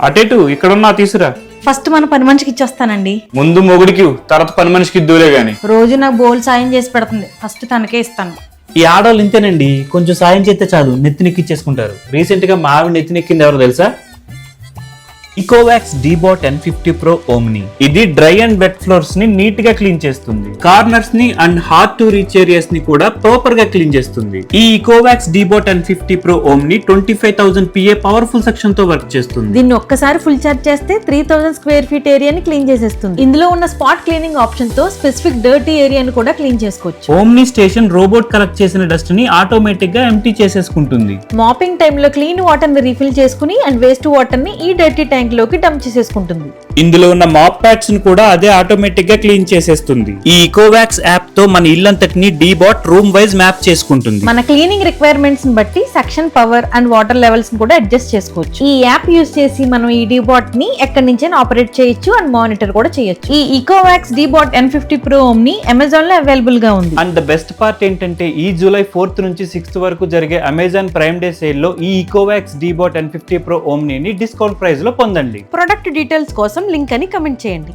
అటెటు ఇక్కడున్నా తీసురా. ఫస్ట్ మన పని మనిషికి ఇచ్చేస్తానండి. ముందు మొగుడికి తర్వాత పని మనిషికి ఇద్దులే గాని. రోజు నాకు బోల్ సాయం చేసి పెడుతుంది, ఫస్ట్ తనకే ఇస్తాను. ఈ ఆడవాళ్ళు ఇంతేనండి, కొంచెం సాయం చేస్తే చాలు నెత్తినెక్కిచ్చేసుకుంటారు. రీసెంట్ గా మా ఆవిడ నెత్తినెక్కింది ఎవరో తెలుసా? ఇకోవాక్స్ డీబాట్ N50 Pro Omni. ఇది డ్రై అండ్ వెట్ ఫ్లోర్స్ ని నీట్ గా క్లీన్ చేస్తుంది. కార్నర్స్ ని and hard to reach areas ని కూడా ప్రాపర్ గా క్లీన్ చేస్తుంది. ఈ ఇకోవాక్స్ డీబాట్ N50 Pro Omni 25,000 PA powerful section తో వర్క్ చేస్తుంది. దీన్ని ఒక్కసారి ఫుల్ చార్జ్ చేస్తే 3,000 స్క్వేర్ ఫీట్ ఏరియాని క్లీన్ చేసేస్తుంది. ఇందులో ఉన్న స్పాట్ క్లీనింగ్ ఆప్షన్ తో స్పెసిఫిక్ డర్టీ ఏరియాని కూడా క్లీన్ చేసుకోవచ్చు. ఓమ్ని స్టేషన్ రోబోట్ కలెక్ట్ చేసిన డస్ట్ ని ఆటోమేటిక్ గా ఎంప్టీ చేసేసుకుంటుంది. మాపింగ్ టైమ్ లో క్లీన్ వాటర్ ని రీఫిల్ చేసుకుని అండ్ వేస్ట్ వాటర్ ని ఈ డర్టీ ట్యాంక్ లోకి డంప్ చేసేసుకుంటుంది. ఇందులో ఉన్న మాప్ ప్యాడ్స్ ని కూడా అదే ఆటోమేటిక్ గా క్లీన్ చేసేస్తుంది. ఈ ఇకోవాక్స్ యాప్ తో మన ఇల్లంతటిని డీబాట్ రూమ్ వైజ్ మ్యాప్ చేసుకుంటుంది. మన క్లీనింగ్ రిక్వైర్మెంట్స్ ని బట్టి section, power and water levels ని కూడా అడ్జస్ట్ చేసుకోవచ్చు. ఈ యాప్ యూజ్ చేసి మనం ఈ డీబాట్ ని ఎక్కడి నుంచైనా ఆపరేట్ చేయొచ్చు అండ్ మానిటర్ కూడా చేయొచ్చు. ఈ ఇకోవాక్స్ డీబాట్ N50 Pro Omni అమెజాన్ లో అవైలబుల్ గా ఉంది. అండ్ ద బెస్ట్ పార్ట్ ఏంటంటే ఈ జూలై 4th నుంచి 6th వరకు జరిగే అమెజాన్ ప్రైమ్ డే సేల్ లో ఈ ఇకోవాక్స్ డీబాట్ N50 Pro Omni ని డిస్కౌంట్ ప్రైస్ లో పొందండి. ప్రొడక్ట్ డీటెయిల్స్ కోసం లింక్ అని కమెంట్ చేయండి.